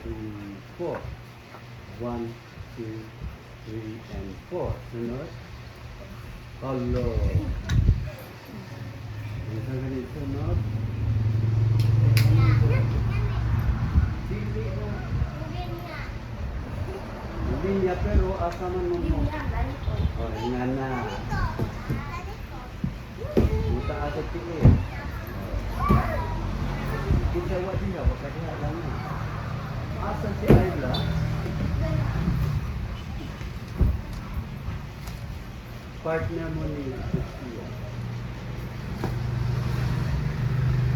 3, 4. 1, 2, 3, and 4. Sunod. Hello. Ang sabi sunod. Dili na. Hindi niya pero asa man mo. Oh, nga na. Buta asa tili. Kita wa dia baka dia lang. Asa si Ayla? Partner mo ni Sophia.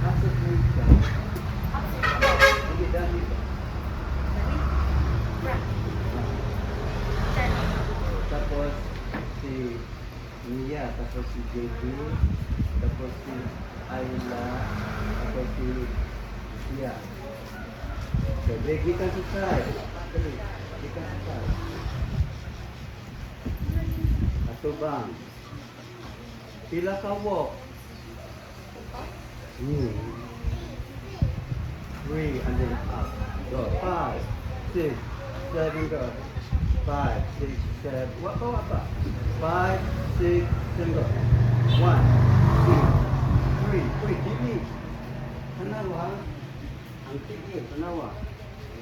Asa si siya? Hindi dami. Tapos si Mia, tapos si JB, tapos si Ayla, tapos si Sia. So, gikan sa side. Dali, gikan sa side. Atubang. Pila ka walk? 3 and then up. Go. 5, 6, 7, go. 5, 6, 7. What pa? 5, 6, 7, go. 1, 2, 3. Uy, tini. Tanawa. Ang tini, tanawa.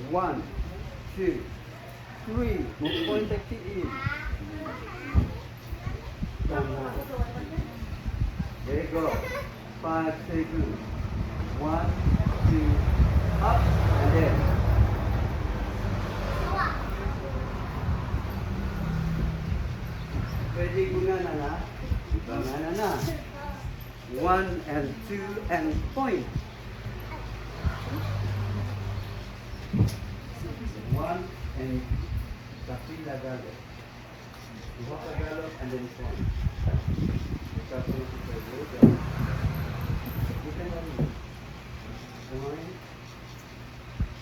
1, 2, 3. Point ang tini. Tanawa. There you go. 5, 6, 1, 2, up, and then. Pwede gumana na. Gumana na. 1 and 2 and point. 1 and kapila galop. 2 ka galop and then point. Tapos ito. Kita na rin. Point.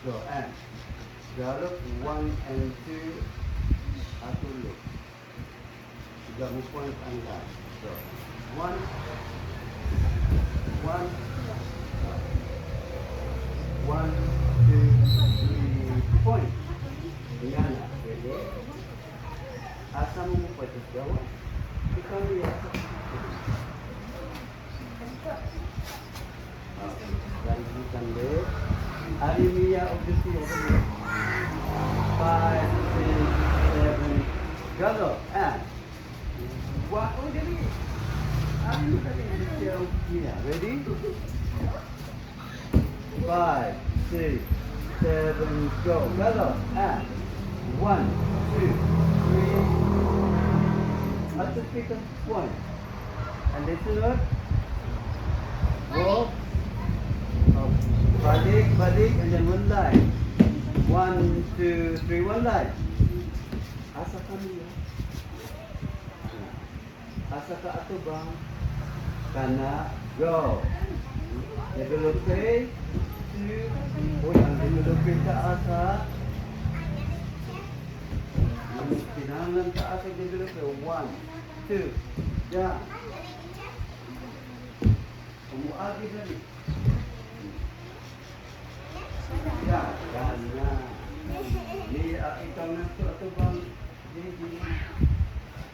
Go and. Galop 1 and 2. Atulog. Tiga mo point ang last. So, 1, 1, 1, 2, 3, point. Yan na. Pwede. Asa mo mo pwede gawa? Ikaw niya. Lanjutan deh. Arimia of the sea. 5, 6, 7. Galop. And. What? Oh, jadi. Ready? 5, 6, 7, go. Galop. And 1, 2, 3. At the pick of point. And this is what? Go. Balik, and then one line. 1, 2, 3, one line. Asa kami ya? Asa ka ato bang? Kana, go. Develop pay. 2. Uy, ang develop pay ka asa. Ang pinangan ka asa develop pay. 1, 2. Down. Umuagi na rin. Yan, kana. Ikaw na ito, ato bang?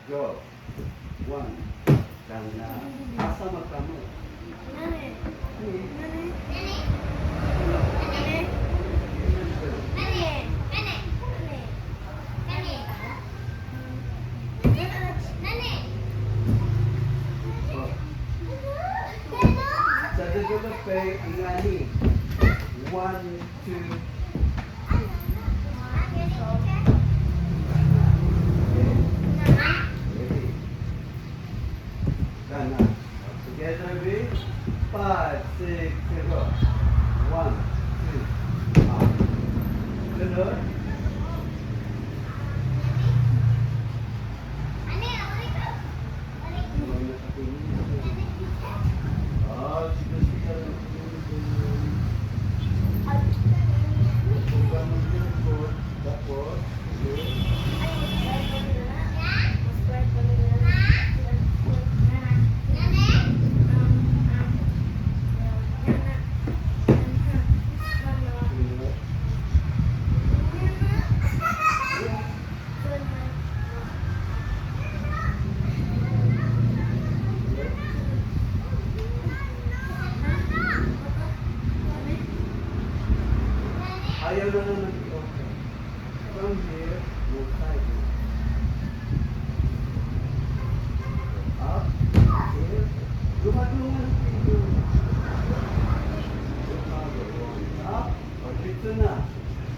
Go. 1. Kana. Asa magkamo? Nani. Sa develop pay, ingani. 1, 2. Together with 5, 6, 7, 1, 2, up. Sunod. Oh, sige. Ayaw na lang nag-i-okay. From here, move side. Up. Here. Lumadungan ang pito. Up. O, dito na.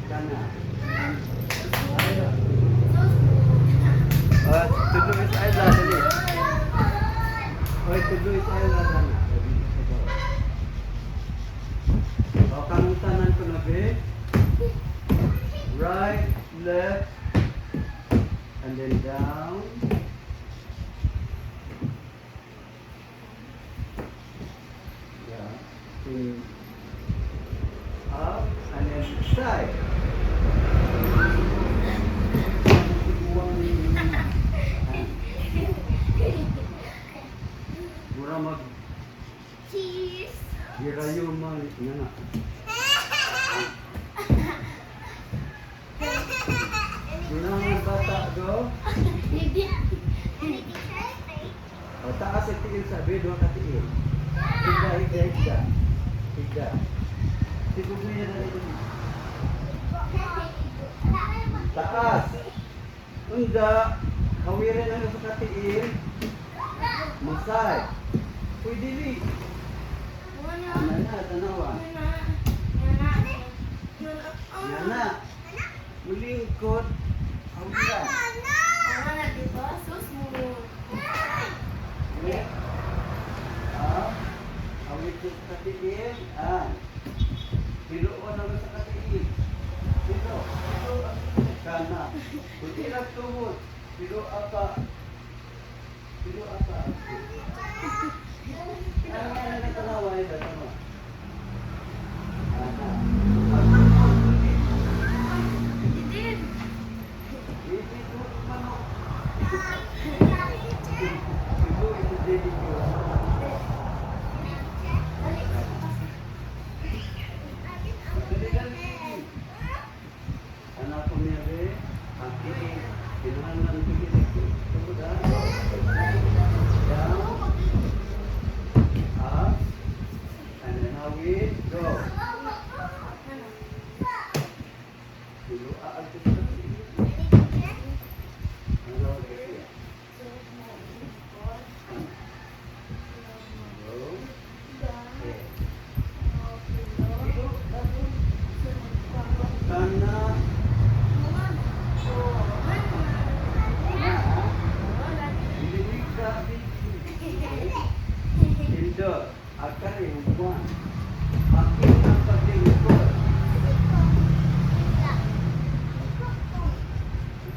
Kana. Ayaw. To do is Ayla, dali. Oy, to do is Ayla, dali. O, kanutanan ko na, be. Right, left, and then down. Yeah. Up, and then side. Mura mag Cheese. girayo man nga. Gunang bata go. O taas at tiil sabi, doon ka tiil. Higa. Siguro niya na rin. Taas. Unda, kawirin na sa katiil. Masay. Uy, dili. Ano na, tanawa. Nana. Mulingkod. Hawila. Awit sa katiil. Piluon na sa katiil. Dito. Kana. Kung ilang tumot. Pilo apa. Ano na tanawa ito? Tama.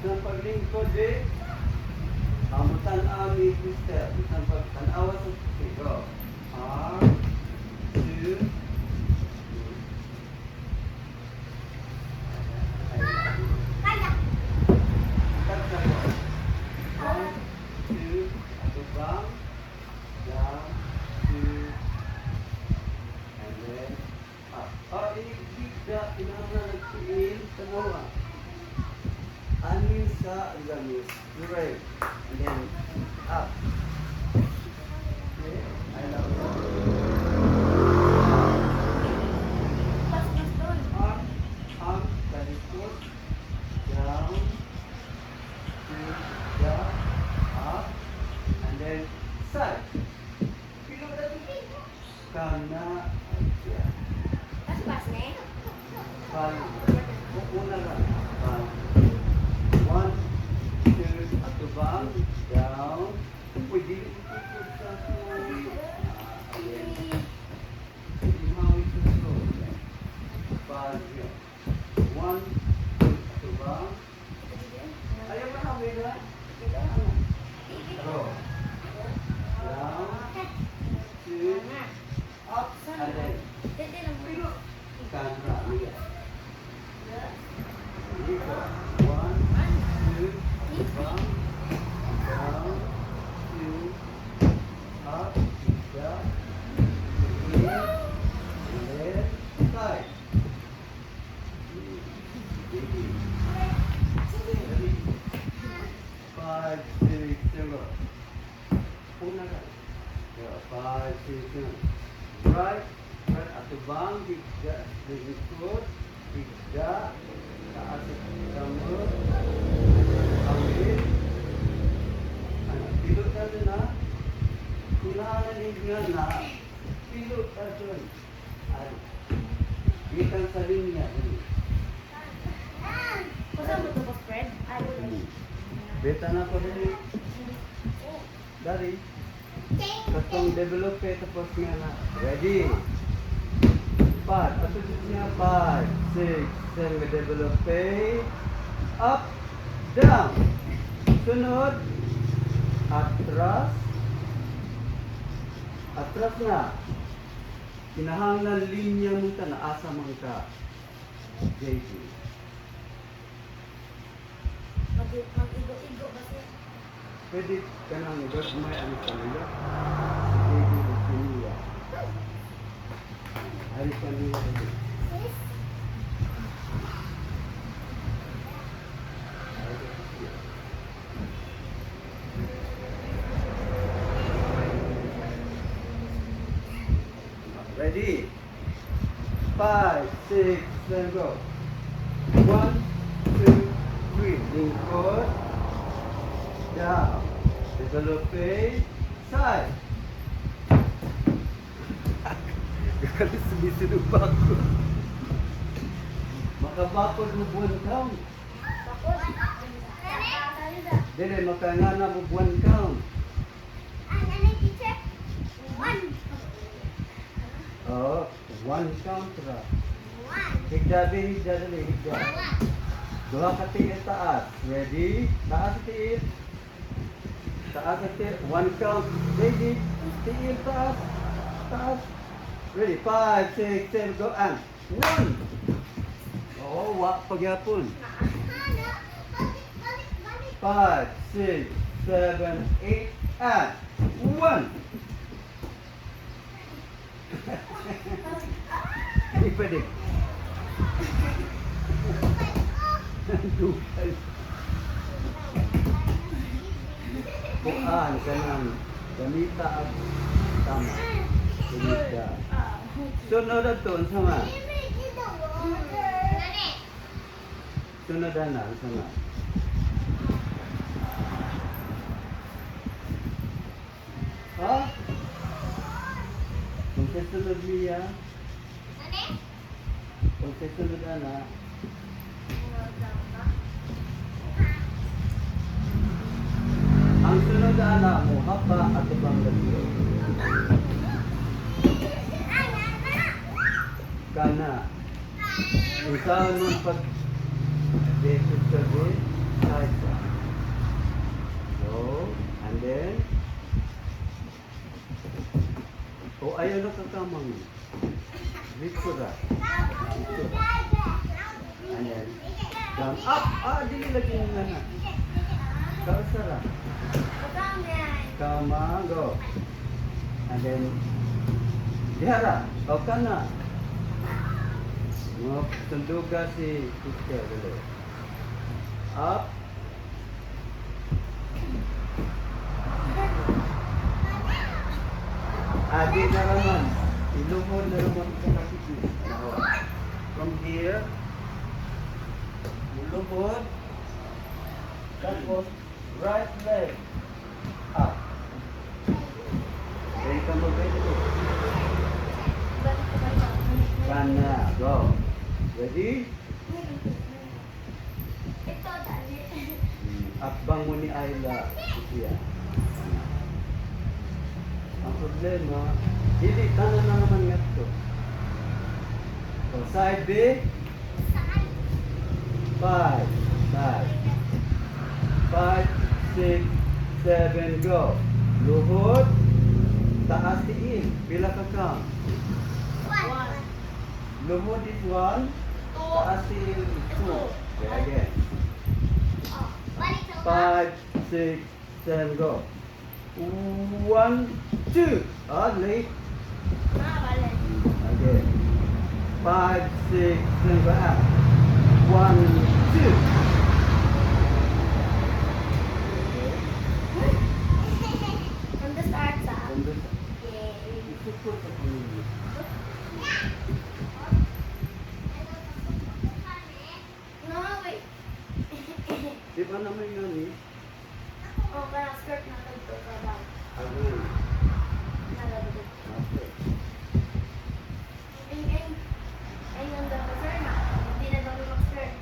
Paglingkod eh, amutan ami sister, isang pagtanawa sa sigo. R, 2, anin sa gamis, right, and then up. Okay, I love that. Up, talikod, down, down, up, and then side. Kana, yeah. Una lang. 1, 2, atubang, down. Pwede ikot sa imawi sa slow. 1, 2, atubang. Ayaw ba kami na? Go. Down. 2, up, and then. Kanra. Dito. 1, 2, atubang. Down. 2, up, down. Left, side. 5, 6, 7. Una ka. 5, 6, 7. Right, atubang, likod, Da. Taas kamot. Ambil. Pilot na din ha. Kailangan nga na. Pilot na dun. Ay. Gitan sa linya. Kung saan mo ito spread? Beta na ko din. Dari. Katong develop kayo tapos nga na. Ready. 5. Ato niya 5, 6, 7. Develop kayo. Up. Down. Sunod. Atras. Atras na. Kinahanglan linya mo ta na asa man ka. JJ. Mag-igo-igo ba siya? Pwede ka nang may ano kanila. Si JJ o Sinuya. Ay kanila rin. Ready? 5, 6, 7, go. 1, 2, 3. Lingkod. Down. Develop a side. Kakalis sumisunod pa ako. Makabakod mo buwan count. Dili, makangana mo buwan count. Oh, 1 count ra. Higdabi, higdabi, higdabi. Dua ka tiil taas. Ready? Taas tiil. Taas tiil. 1 count. Ready? Tiil taas. Taas. Ready? 5, 6, 7, go and 1. Oh, wak pagyapon. 5, 6, 7, 8, and 1. Hindi pwede. Dukay. Kuan ka ng gamita at tama. Gamita. Sunod na ito, sama. Sunod na, sama. Ha? Kung sa sunod niya, kung sa sunod na, ang sunod na mo, hapa at ibang gabi. Kana. Isahan mong pag-desit ka din, kahit saan. So, and then, ayaw na kakamang. Dito ra. And then, down, up. Dili lagi nga na. Kausara. Kama, go. And then, dihara. O kana. Tunduga si Sister dulu. Up. Adi na naman. Ilumod na naman sa nakikita. From here. Ilumod. Tapos, right leg. Up. Ready ka mag-ready. Kana. Go. Ready? Akbang mo ni Ayla. Siya. Ang problema, hindi tanan na naman nga ito. So, side B. 5. Side. 5, 6, 7, go. Luhod. Taas tiin. Pila ka count? 1. Luhod is 1. Taas tiin is 2. Okay, again. 5, 6, 7, go. 1, 2. Late. Again. 5, 6, 7, go out. 1, 2. From the start, sa? From the Yay. Isukot sa pamilya. ba naman nga ni? Oh, kaya skirt na ito ka ba? Agad. Nalagod. Okay. Ay, nandang na sir na. Hindi na daw mag-skirt.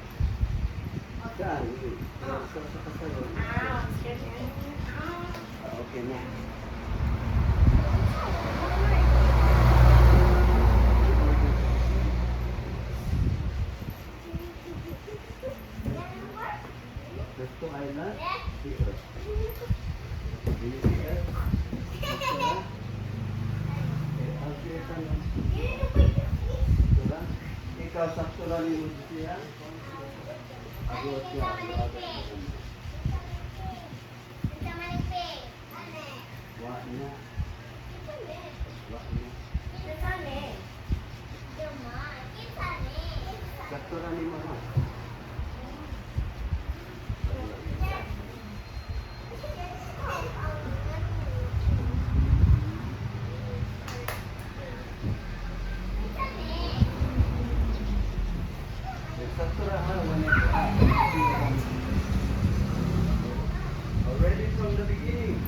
Saan? Sa kasayon. Skirt na yun. Okay na. Gusto Island? Yes. BS. Diba? Ikaw sakto lang yung siya. Ako siya. Wa niya. Wa niya. Sakto lang yung mga. Sakto lang already from the beginning.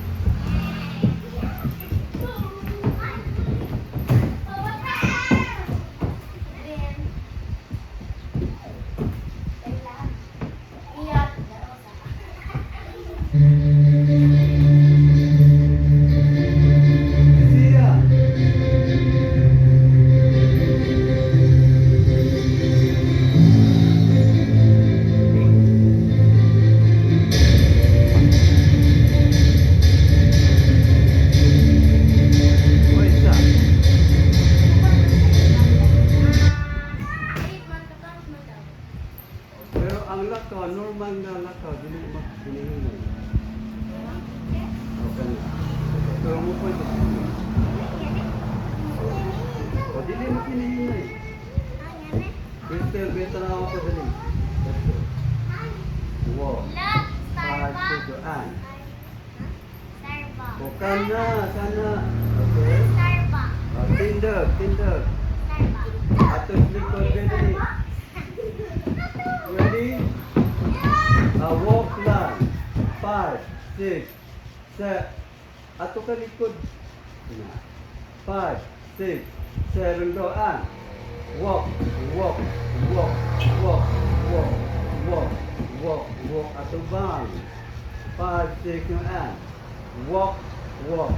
Siya. O isa. Pero ang lakaw, normal na lakaw, dili mo hinihinay. Okay na. Pero mo po ito. O dili mo hinihinay. Crystal, beta na ako ko dali. Wow. Pagsudoan. O kana, sana. Okay. Tindag, tindag. Atos likod ready. Ready? Walk lang. 5, 6, 7. Ato ka likod. 5, 6, 7, go on. Walk, walk, walk, walk, walk, walk, walk, walk. Ato bang. 5, 6, go on. Walk, walk.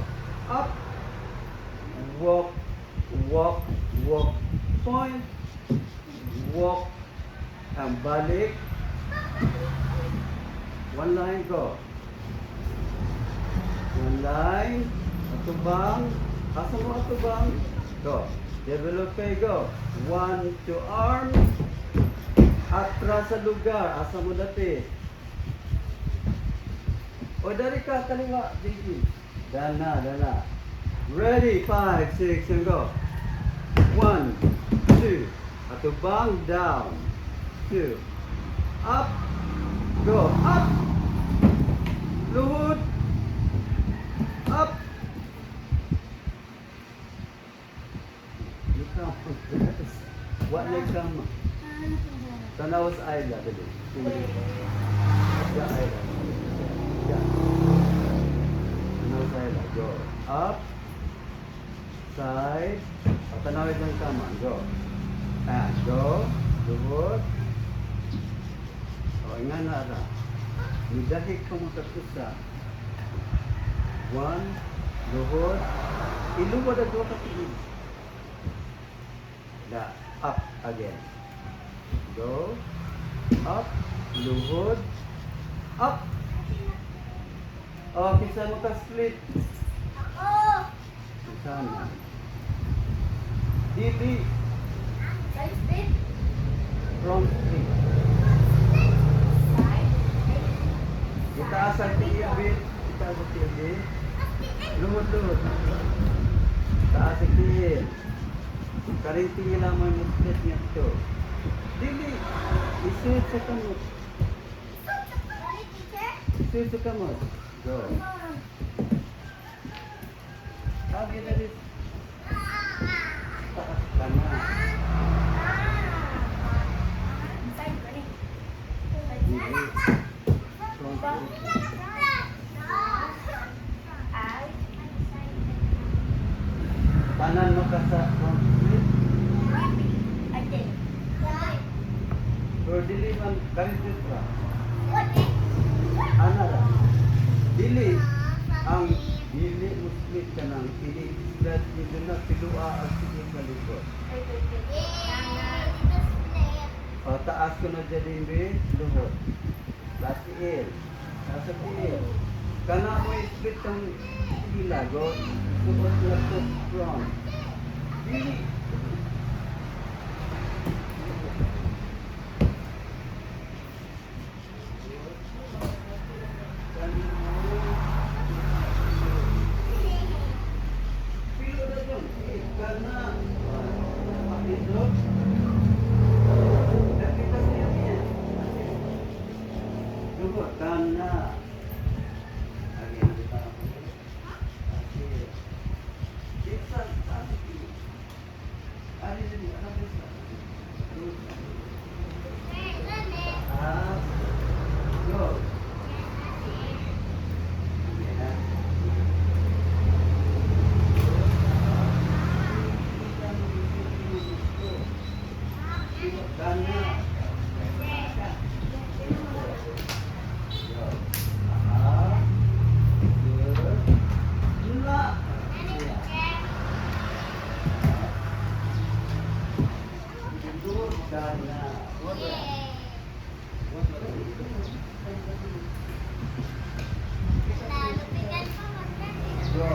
Up. Walk, walk, walk. Point. Walk. And balik. One line, go. One line. Atubang. Asa mo atubang? Go. Develop kayo, go. 1, 2 arms. Atras sa lugar. Asa mo dati? O dari ka, kaliwa. Digi. Dana, dana. Ready, 5, 6, and go. 1, 2. Atubang, down. 2. Up. Go. Up. Luhod. Up. You come. What next come? Tanawas Island. Yeah, Island. Yeah. Tanawas Island. Go. Up. Side. Tanawid lang tama. Go. And go. Luhod. O, nga na ra. Midahig ka mo tagpusa. 1, luhod. Iluwad ang 2 katigid. Na, up again. Go. Up. Luhod. Up. O, kisa mo ka split. Kisa na. Dili. From split. Itaas ang tigil. Itaas ang tigil. Lumot. Taas ang tigil. Karing tigil lang may split niya ito. Dili. Isuot sa kamot. Isuot sa kamot. Go. Lagi na rin. Tama. Dili. ba? Ay. Tanan mo ka sa front split. Ate. Or dili man karidit ra. Ana ra. Dili ang dili mo split ka nang ini-split dito na pilua ang sige sa likod. O taas ko na dyan din luhod. Latiil. Nasa tiil. Kana mo split ang ilagot. Suot na to front. Dili. Pilo na dyan. Kana. Pakindot. Nakita siya yan. Luhod. Kana. Again, kita na po. Okay. Pizza. Ano din? Ano pizza? Ah. Go. Okay na. Kana. Ah. Good. Nula. Good. Kana. Go.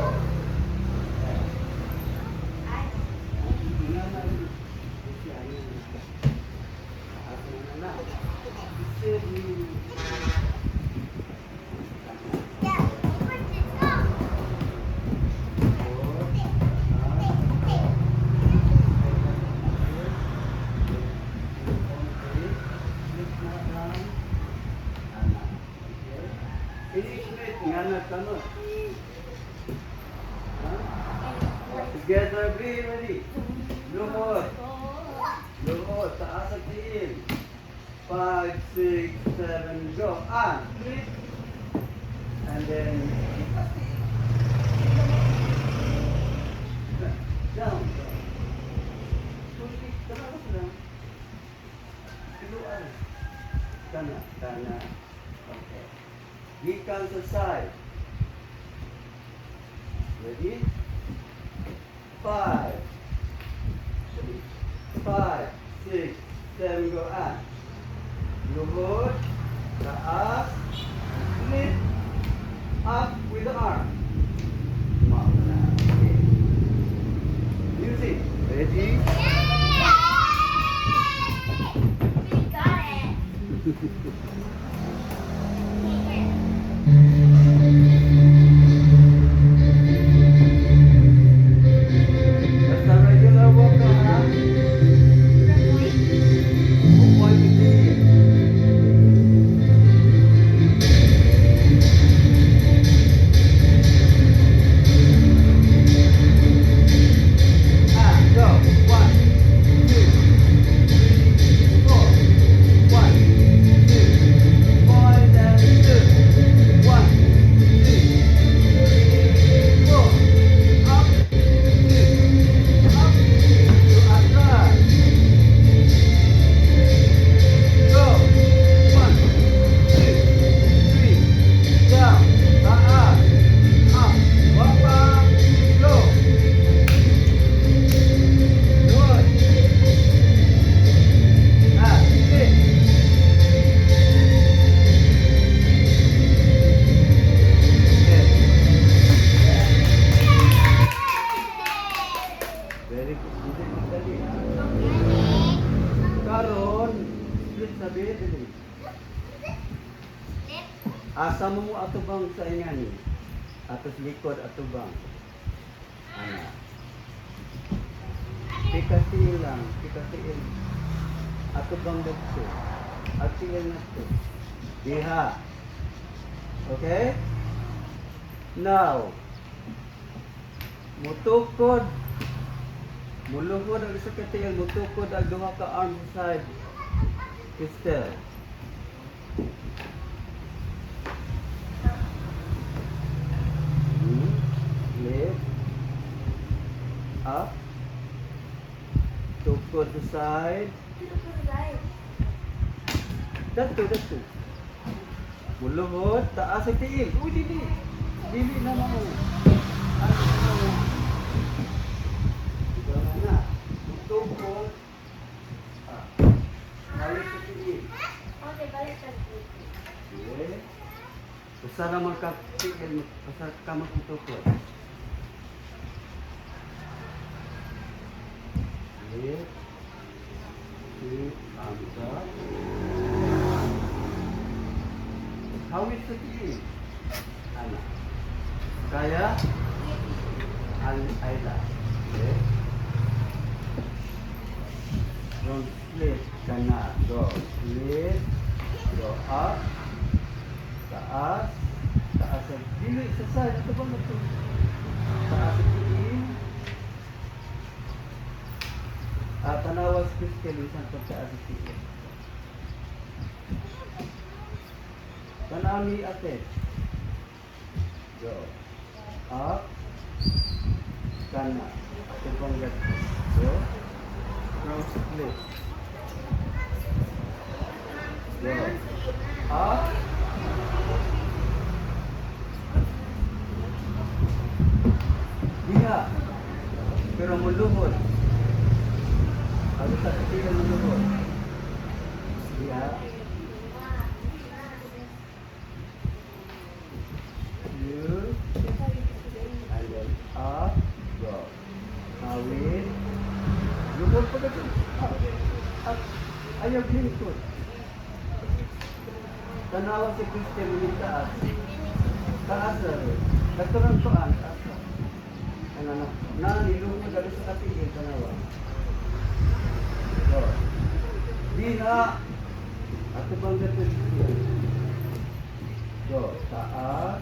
Together, be ready. Luhod. Luhod. Taas at tiin. 5, 6, 7, go. And split. And then down. Kana. Kana. Okay. Gikan sa side. Ready? 5, 6, 7, go and luhod, taas, split, up with the arm. Okay. Music. Ready? We got it. Basta regular walk ka ha? Point to begin. Go. 1, 2, 3, 4. 1, 2, point and 2. 1, 2, 3, 4. Up, 2, up, to atras. Go. 1, 2, 3, down, taas, up, walk back, go. Good. Split. Okay. Very good. Dali. Karon, split sa bed dali. Asa mo atubang sa ingani? Atos likod atubang. Ana. Pikatil lang, pikatil. Atubang dito. Atil na to. Diha. Okay? Now, mutukod. Muluhod ang isa ka tiil, mutukod ang duha ka arm side. Pistol. side. Dito po side. Dito. Muluhod, taas ang tiil. Uy, dili. Dili na mo. Ano mo? Ito na. Tukod. Balik sa tiil. Okay, balik sa dito. Okay. Usa naman ka tiil. Usa ka magtutukod. Okay. Angka. Hawit sa tiil. Ano? Kaya? Ayla. Okay. From split ka na. Go. Split. Go up. Taas. Taas ang dili sa side. Ito ba na ito? Taas ang tiil. Tanawas Christian isang pagtaas ang tiil. Tanami ate. Go. Up. Kana. Ate panggat. Go. From split. Go. Up. Diha. Pero muluhod. Ano sa tiil muluhod? Diha. You. And then up. Go. Awit. Luhod pa kasi. Up. Ayaw ginitod. Tanawa si Christian yung taas. Taas na rin. Nagturang tuan. Taas na. Ano na. Nilunod na sa katigil. Tanawa. Go. Di na. At ibang gato dito. Go. Taas.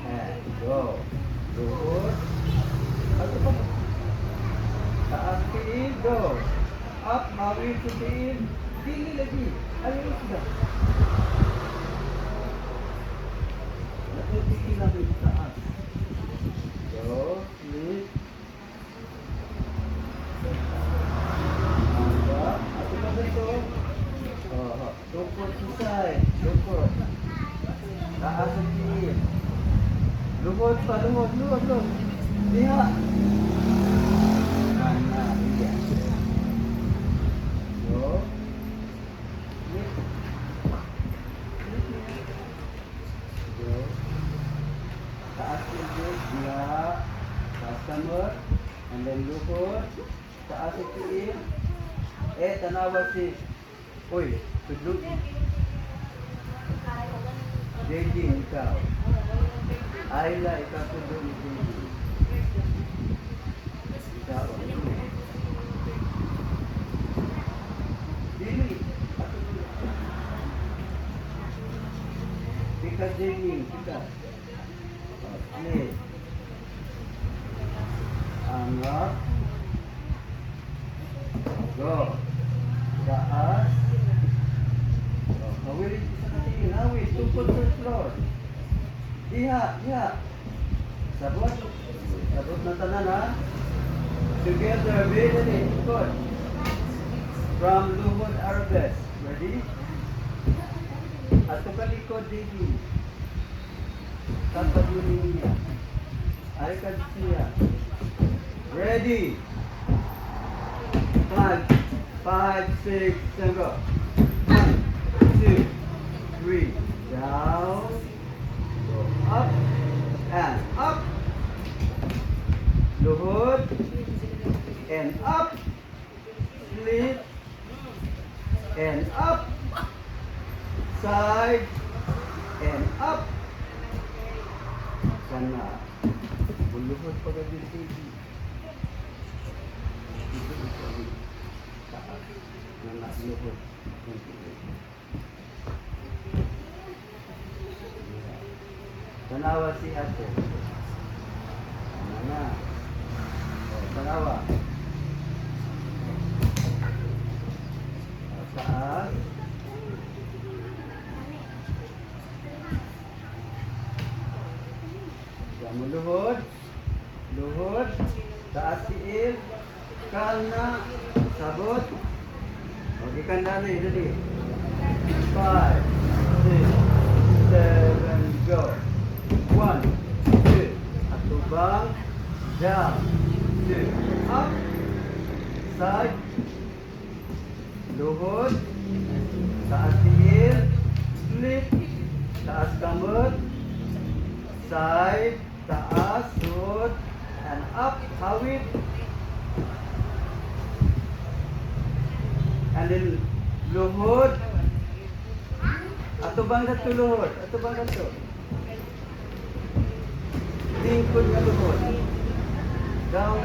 And go. Luhod. At ibang. Taas tiil. Go. Up. Mawin sa tiil. Dili lagi. Ayaw sila. Natutiki namin sa taas. Go. Split. Angga. At ibang gato. Tukod sa side. Tukod. Taas ang tiil. Luhod pa. Luhod. Diha. Mana. Iya. Go. Split. Go. Taas ang tiil. Diha. Taas kamot. And then luhod. Taas ang tiil. Tanawa si. Uy. Tudlog. Jenging ikaw. Ayla, ikaw tudlog ni Jenging. Ikaw. Dili. Ika Jenging. Ika. Split. Angat. Go. Taas. Hawit sa katingin. Hawit. Tungkol sa floor. Diha. Sabot. Sabot na tanan ha. Together. Ready. Good. From Luhod Arbes. Ready? Ato kalikod digi. Tapos yun niya. Ay ka siya. Ready? 5, 6, 7, go. 1, 2, 3. Down. Go up. And up. Luhod. And up. Split. And up. Side. And up. Sana. Buluhod pa ka din TV. Taas. Nana luhod. Tanawa si ate. Nana. Tanawa. Taas. Kamu luhod. Luhod. Taas tiil. Kana. Sabot. Okay, kandali, dali. 5, 6, 7, go. 1, 2. Atubang. Down. 2. Up. Side. Luhod. Taas tiil. Split. Taas kamot. Side. Taas. Hood. And up. Hawit. And then luhod. Atubang na to luhod. Atubang na to. Lingkod nga luhod. Down.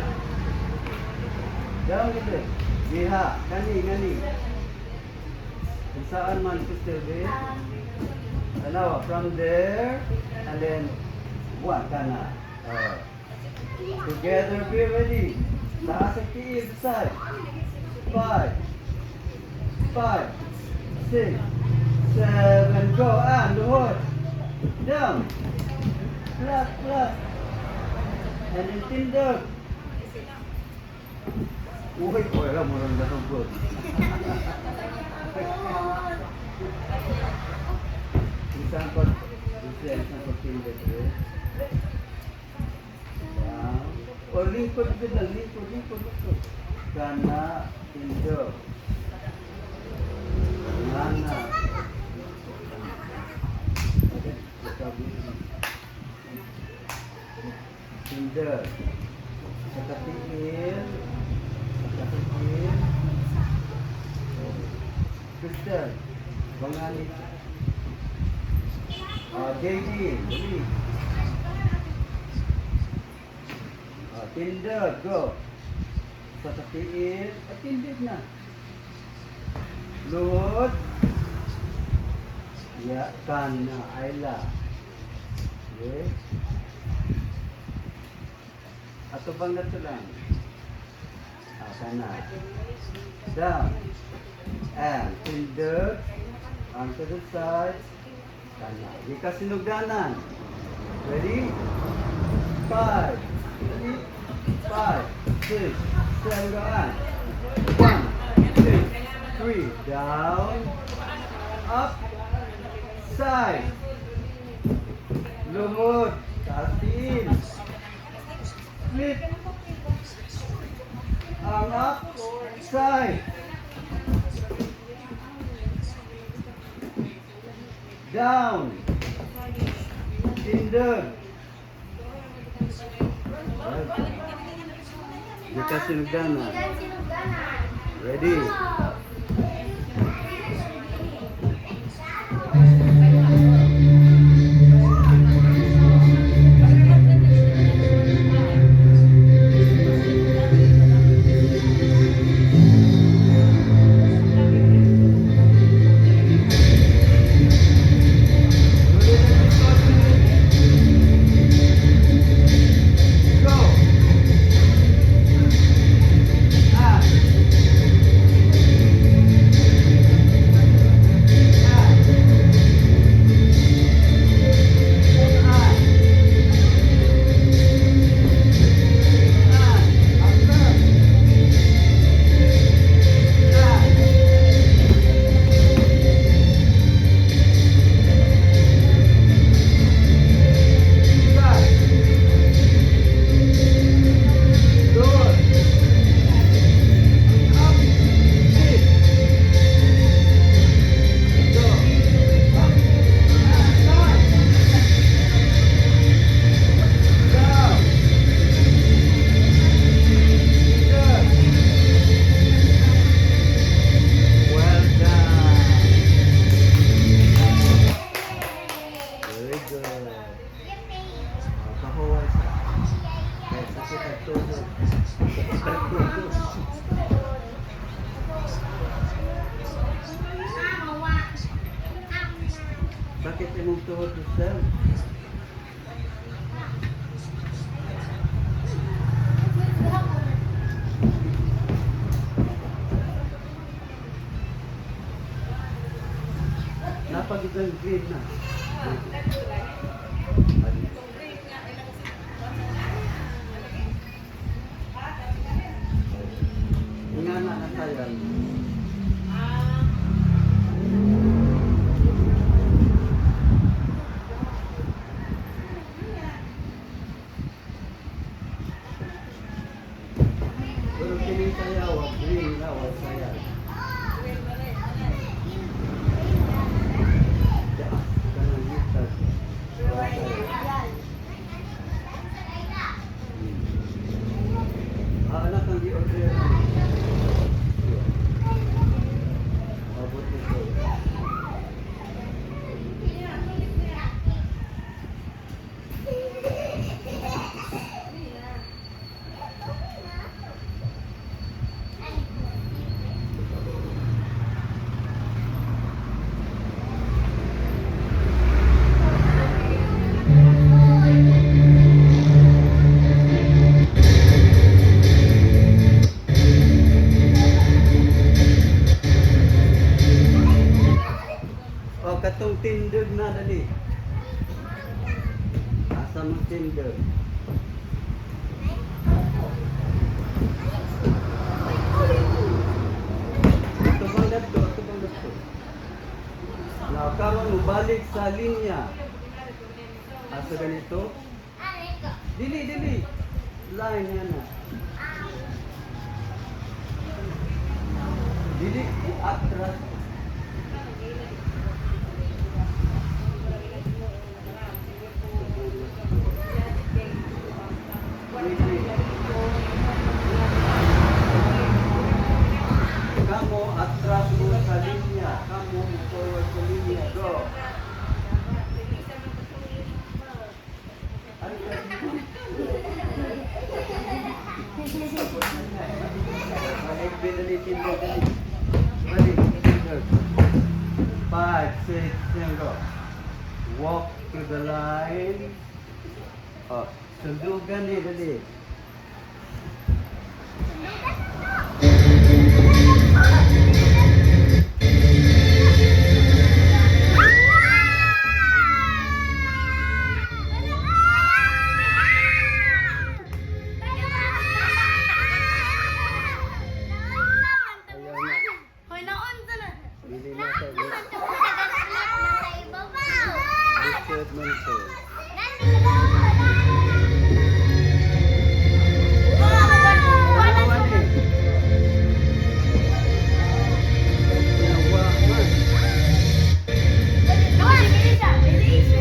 Down gitu. Diha. Kani. Kung saan man to still be. Tanawa. From there. And then. One. Kana. Together. Be ready. Taas ang tiil. Side. 5. 5, 6, 7, go, and hold, down, flat, and then tinder. Uy, wala mo lang natungkol. Isang pag-tinder. Down. O lingkod din lang, lingkod. Kana, tinder. Mana? Tinder. Katiil. Kristen. Bangani. JD. Dali. Tinder. Go. Katiil. Tinder na. Lord, ya kana Ayla, okay. Ato bang na to lang? Kana. Down. And tinder. Onto the side. Kana. Di ka sinugdanan. Ready? 5, 6, 7, go on. 1, 2, 3, down, up, side, lumod, taas-tiin, split, ang up, side, down, tinder, di ka sinugdanan. Ready? Bakit imong tuhod Giselle? Napagid ang grade na. Nga na tayo O, katong tindog na dali. Asa mo tindog? Ito bang dato? Ito bang dato? Now, karon mo balik sa linya. Asa ganito? Dili, dili. Line yan na. Dili, atras. Kamu atras mo sa linya. Kamu mo forward sa linya. Go. Ano ka? Balik, dali, tindog, dali. Balik, tindog. 5, 6, and go. Walk to the line. Oh, sundugan ni, dali. Ayaw na. Hoy, naon sa na. Dili na sa Ibabaw. listed man to. Dalawa ni. Dalawa man. Dalawa man.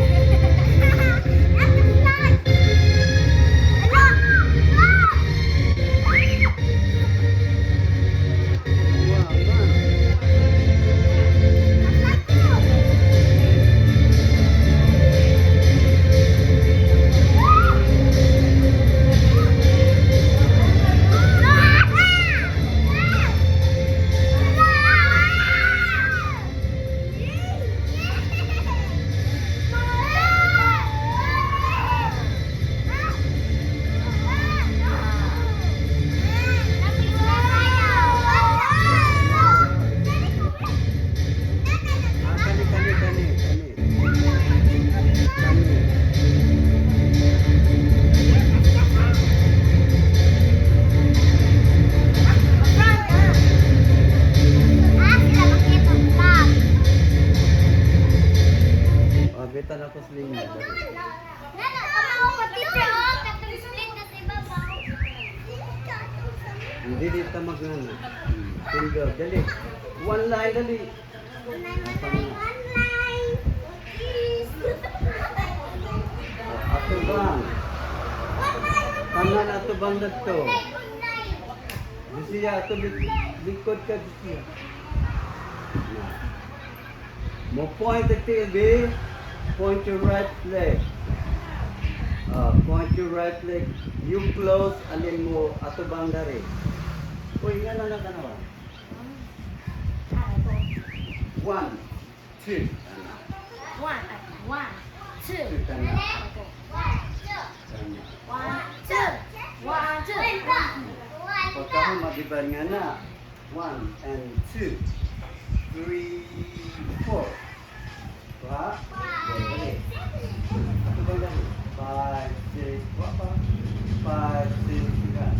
Ah, kani, kani, kani, kani. Kani. Oh, bitan ako sa linya. Hindi dito magnana. Tindog, dali. One line, dali. Oh, ato bang. Tanan ato bang dagto. Bisiya ato likod ka bisiya. Mo point the tail, be. Point your right leg. Point your right leg. You close, alin mo ato bang dari. Uy, nga na kanawa. 1, 2. Two kana. Pagka mo madibar nga na. 1 and 2. 3, 4. Diba? Balik. Ato bang dari. 5, 6. Wapa. 5, 6. Yan.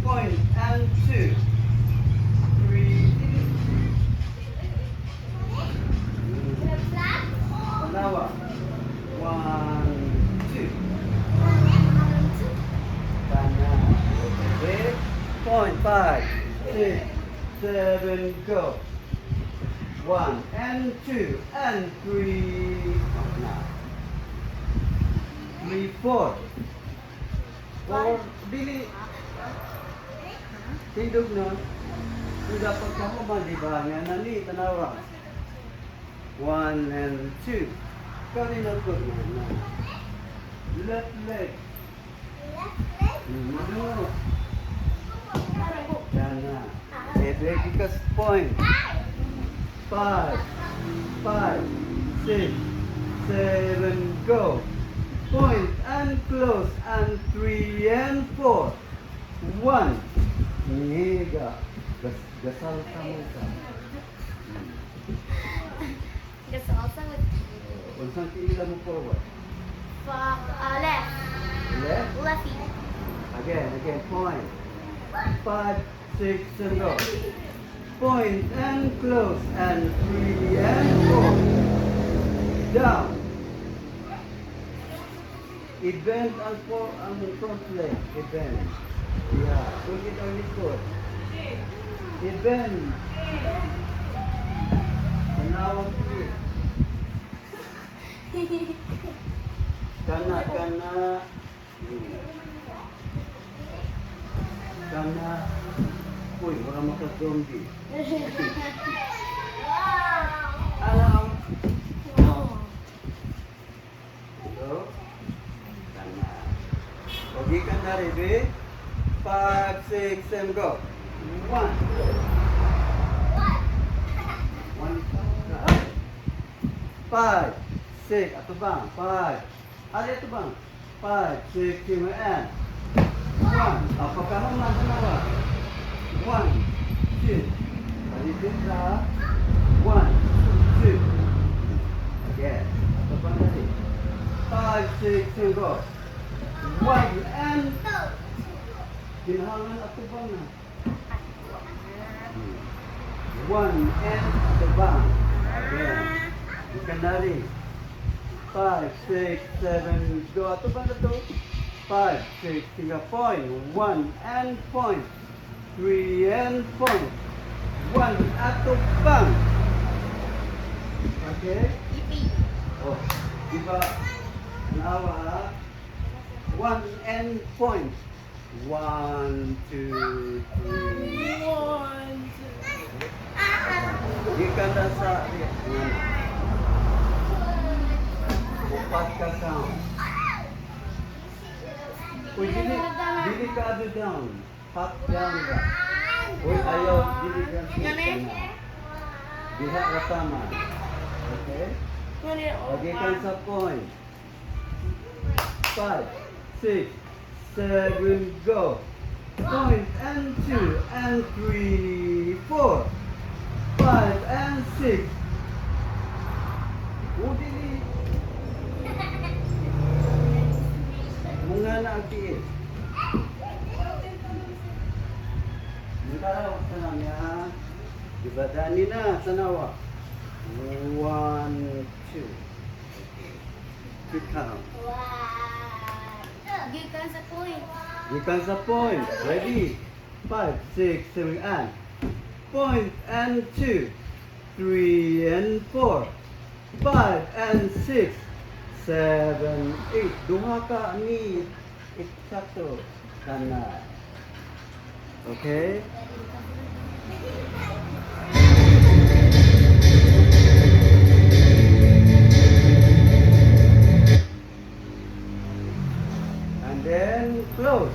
Point and 2. 3. Panawa. 1, 2. Kana. Okay. Point. 5, 6, 7. Go. 1 and 2 and 3. Now. 3, 4. 4. Dili. Tindog na. Kung dapat ka mo man, diba? Nga na ni, tanawa. 1 and 2. Kanina ko na. Left leg. Ano? Yan na. Because point. 5, 5, 6, 7, go. Point and close and 3 and 4. 1. Higa. Gasal ka mo ka. Gasal Unsang tiila mo forward? Left. Left. Lefty. Again, point. 5, 6, and go. Point and close, and 3 and 4. Down. I-bend ang front leg. I-bend. Yeah. Tugid ang likod. I-bend. Tanawang tuloy. Kana. Kana. Uy, wala maka-zombie. Alam. So, kana. Okay ka na, Rebe? 5, 6, and go. 1. 5, 6, ato bang? 5. Ari ato bang? 5, 6, 7, and 1. Apakah naman sa nawa? 1, 2. Balikin sa 1, 2. Again. Ato bang tadi? 5, 6, and go. 1 and kinahanglan ato bang na? 1 and ato bang? Again. Ikanari. 5, 6, 7, go. Ato bang na to? 5, 6, tiga point. 1 and point. 3 and point. 1 ato bang. Okay? Oh, diba? Nawa ha? 1 and point. 1, 2, 3. Ikan na sa upat ka count. Uy, dili ka ado down. Hop down ka. Uy, ayaw, dili ka na. Diha ka tama. Okay? Bagikan sa point. 5, 6, 7, go. Point and 2 and 3, 4, 5 and 6. Udili. Mga na ang tiis. Nagkaraw sa lang yan. Ibadani na sa nawa. 1, 2. Two count. Gikan sa point. Gikan sa point. Ready? 5, 6, 7, and. Point and 2, 3 and 4, 5 and 6, 7, 8. Duha ka ni eksakto kana. Okay? And then close.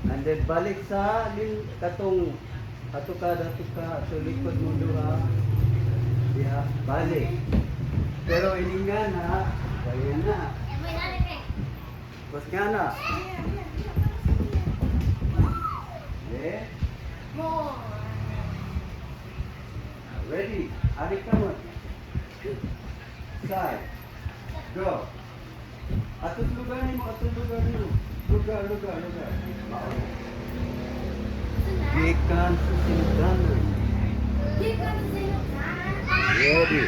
And then balik sa katong ato ka sa likod mo duha. Diha, balik. Pero iningan ha, kaya na. Bas nga na. Okay? Ready? Adik ka mo. Side. Go. Atos lugar ni mo, atos lugar ni mo. Lugar. Gikan sa sinugdanan. Gikan sa sinugdanan. Ready.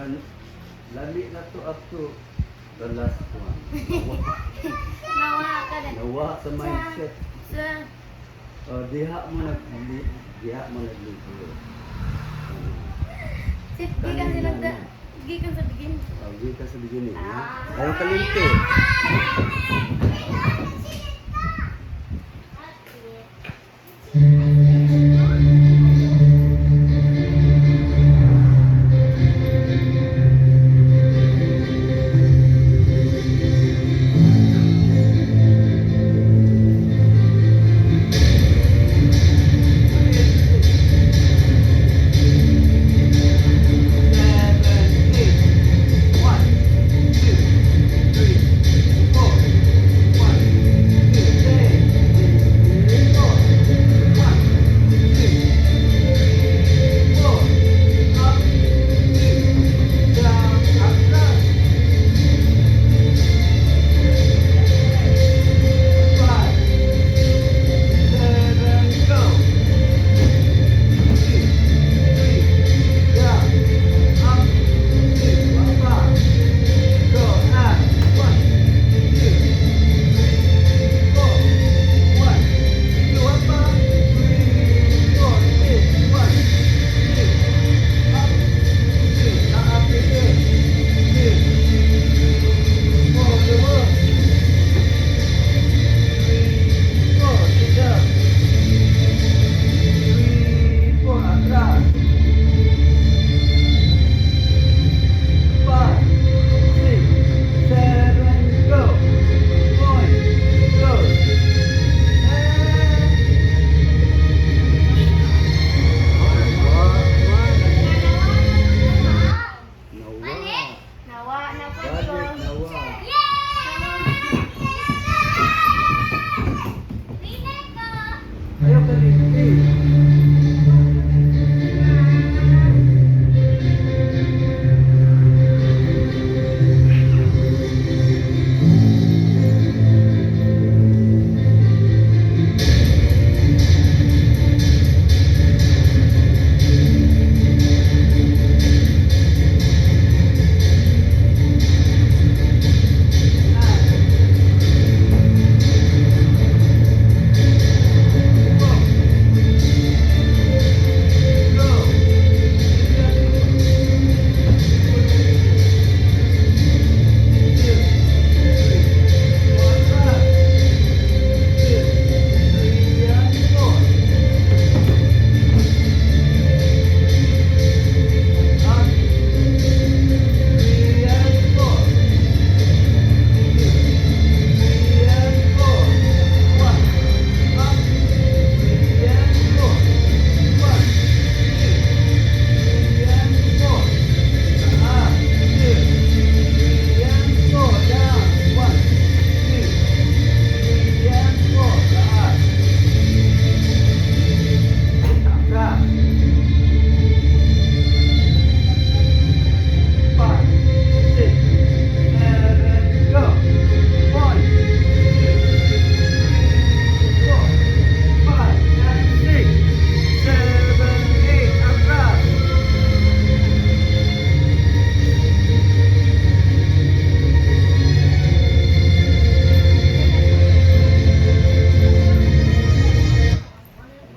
Lali na to up to the last one. Nawa ka din. Nawa sa mindset. Sa Diha mo naglito. gikan sila gikan sa begin. Di ka sa beginning. Ah. Ayaw kalimti. Ayaw kalimti.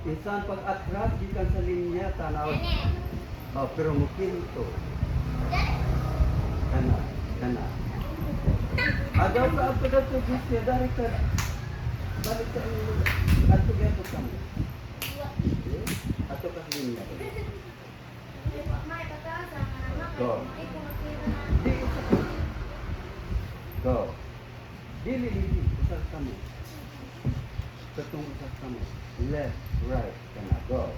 Isang pag-atras, gikan sa linya, tanaw. Pero mungkin ito. Kana. Agaw ka ato dato gisya, dari ka. Balik ka ang ato gato ka mo. Ato ka sa linya. May pagkasa ka Go. Go. Dili. Usap ka mo. Katong usap ka mo. Left, right, kana. Go.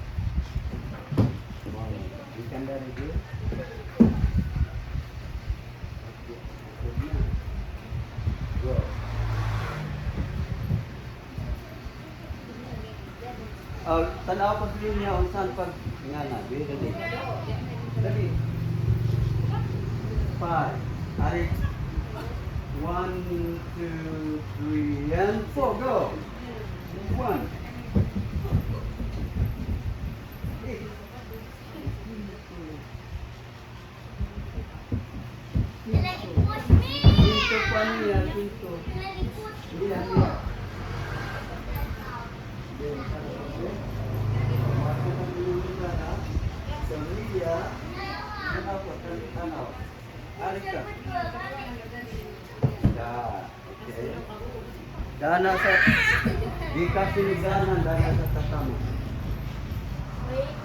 Ikan dari dia. Go. Tanaw pa sa linya unsan pag ngana, dali. Dali. 5. Ari. 1, 2, 3, and 4. Go. 1. Like, push me! Pinto pa niya, pinto. Like, push me! Iya, iya. Then, ano ba siya? Masuk ang ilong nila na. Samia. Ano? Ano? Alis ka. Okay. Dana sa di kasiliganan, dana sa tatamo. Wait.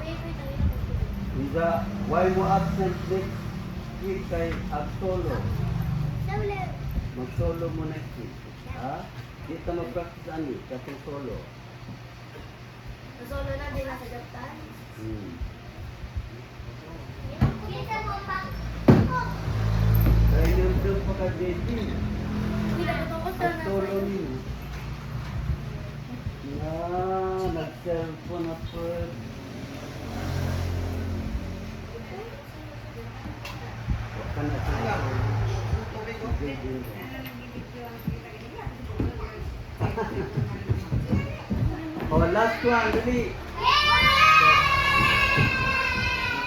Isa, why mo absent next week kay Absolo? Mag-solo mo next week. Ha? Di ka mag-practice ani, katong solo. Solo na din nasa Japan. Kita mo pa. Kaya yung doon pa ka JP. Hindi na ko Solo niyo. Na, nag-cellphone na po. Huwag ka na siya. Oh, last one, dali.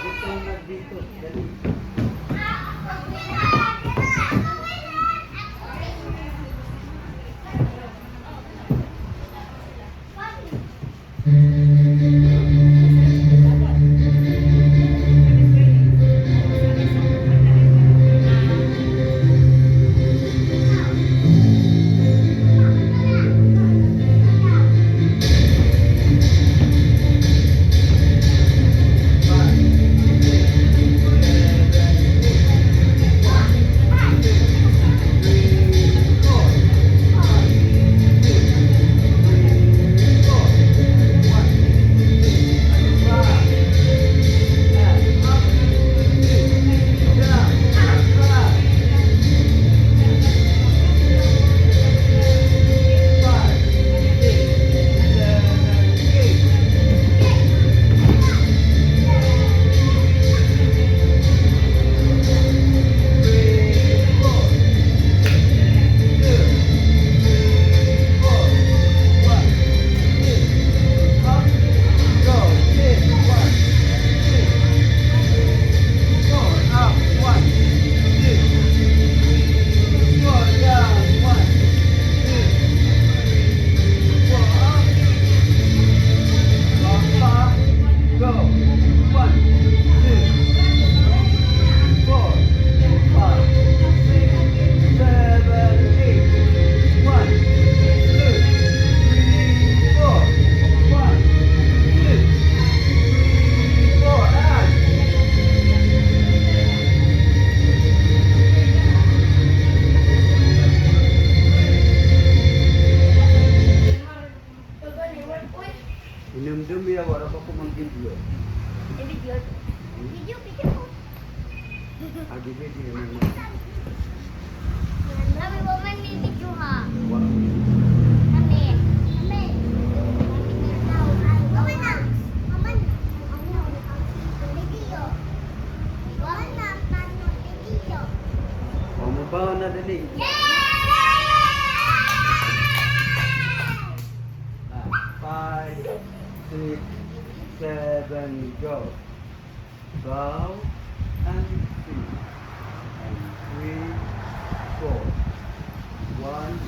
Gusto na dito, dali. Inum-dum ya, wala pa ko mag-video. Video. Agi-video naman. Sabi mo man may video ha. Wala. Kami. Okay na. Maman. Video. Wala na. Video. O, mabaho na dali. Ah, 5, 6, 7, go. Bow and 2 and 3, 4. 1,